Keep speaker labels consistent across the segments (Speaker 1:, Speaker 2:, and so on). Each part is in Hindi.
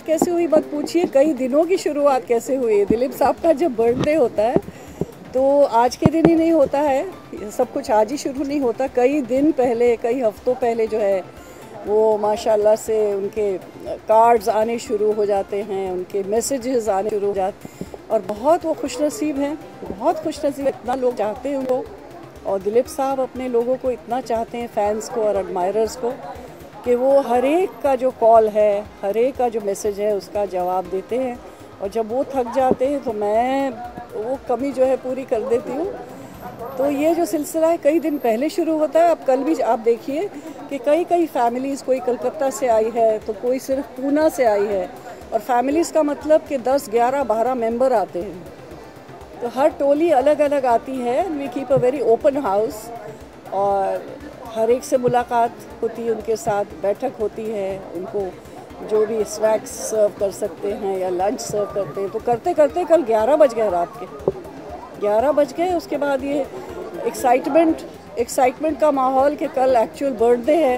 Speaker 1: कैसे हुई मत पूछिए, कई दिनों की शुरुआत कैसे हुई। दिलीप साहब का जब बर्थडे होता है तो आज के दिन ही नहीं होता है, सब कुछ आज ही शुरू नहीं होता। कई दिन पहले, कई हफ्तों पहले जो है वो माशाल्लाह से उनके कार्ड्स आने शुरू हो जाते हैं, उनके मैसेजेस आने शुरू हो जाते हैं और बहुत वो खुशनसीब हैं, बहुत खुशनसीब। इतना लोग चाहते हैं उनको और दिलीप साहब अपने लोगों को इतना चाहते हैं, फैंस को और एडमायरर्स को, कि वो हर एक का जो कॉल है, हर एक का जो मैसेज है उसका जवाब देते हैं। और जब वो थक जाते हैं तो मैं वो कमी जो है पूरी कर देती हूँ। तो ये जो सिलसिला है कई दिन पहले शुरू होता है। अब कल भी आप देखिए कि कई फैमिलीज़, कोई कलकत्ता से आई है तो कोई सिर्फ पूना से आई है। और फैमिलीज़ का मतलब कि 10, 11, 12 मेंबर आते हैं, तो हर टोली अलग अलग आती है। We keep a very open house और हर एक से मुलाकात होती है, उनके साथ बैठक होती है, उनको जो भी स्नैक्स सर्व कर सकते हैं या लंच सर्व करते हैं। तो करते करते कल 11 बज गए, रात के 11 बज गए। उसके बाद ये एक्साइटमेंट का माहौल कि कल एक्चुअल बर्थडे है।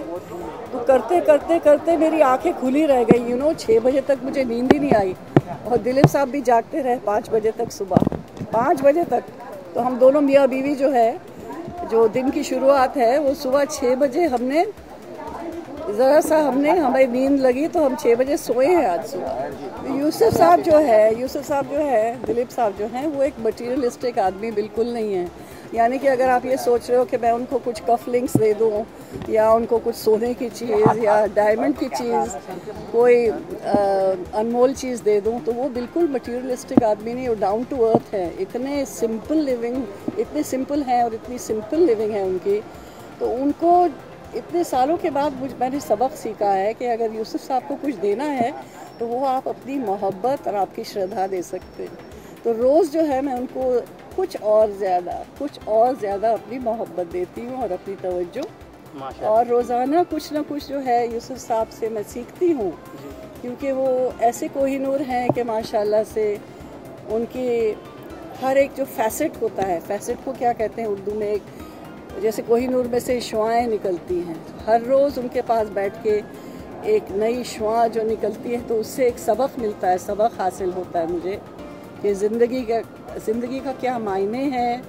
Speaker 1: तो करते करते करते मेरी आंखें खुली रह गई। 6 बजे तक मुझे नींद ही नहीं आई और दिलीप साहब भी जागते रहे 5 बजे तक, सुबह 5 बजे तक। तो हम दोनों मियाँ बीवी जो है, जो दिन की शुरुआत है वो सुबह 6 बजे हमें नींद लगी तो हम 6 बजे सोए हैं आज सुबह। यूसुफ साहब जो है, दिलीप साहब जो हैं, वो एक मटीरियलिस्टिक आदमी बिल्कुल नहीं है। यानी कि अगर आप ये सोच रहे हो कि मैं उनको कुछ कफ लिंक्स दे दूँ या उनको कुछ सोने की चीज़ या डायमंड की चीज़, कोई अनमोल चीज़ दे दूँ, तो वो बिल्कुल मटीरियलिस्टिक आदमी नहीं, वो डाउन टू अर्थ है। इतने सिंपल हैं और इतनी सिंपल लिविंग है उनकी। तो उनको इतने सालों के बाद मैंने सबक सीखा है कि अगर यूसुफ साहब को कुछ देना है तो वो आप अपनी मोहब्बत और आपकी श्रद्धा दे सकते हैं। तो रोज़ जो है मैं उनको कुछ और ज़्यादा अपनी मोहब्बत देती हूँ और अपनी तवज्जो, और रोज़ाना कुछ ना कुछ जो है यूसुफ साहब से मैं सीखती हूँ, क्योंकि वो ऐसे कोहिनूर हैं कि माशाल्लाह से उनकी हर एक जो फैसेट होता है, फैसेट को क्या कहते हैं उर्दू में, एक जैसे कोहिनूर में से शुआएँ निकलती हैं, हर रोज़ उनके पास बैठ के एक नई शुआ जो निकलती है तो उससे एक सबक मिलता है, सबक हासिल होता है मुझे कि ज़िंदगी का क्या मायने हैं,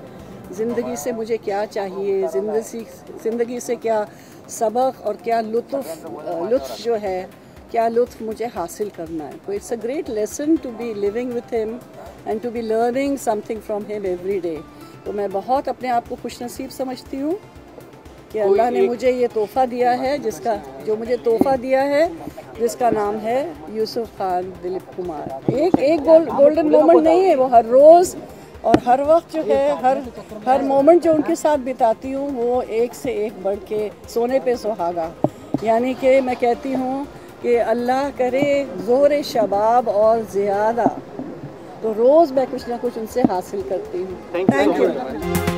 Speaker 1: ज़िंदगी से मुझे क्या चाहिए, ज़िंदगी से क्या सबक और क्या लुत्फ़ जो है, क्या लुत्फ़ मुझे हासिल करना है। तो it's a great lesson to be living with him and to be learning something from him every day. तो मैं बहुत अपने आप को खुशनसीब समझती हूँ कि अल्लाह ने मुझे ये तोहफ़ा दिया है, जिसका नाम है यूसुफ खान दिलीप कुमार। एक गोल्डन मोमेंट नहीं है, वो हर रोज़ और हर वक्त जो है, हर मोमेंट जो उनके साथ बिताती हूँ वो एक से एक बढ़ के सोने पे सुहागा। यानी कि मैं कहती हूँ कि अल्लाह करे ज़ोर शबाब और ज़ियादा। तो रोज़ मैं कुछ ना कुछ उनसे हासिल करती हूँ। Thank you.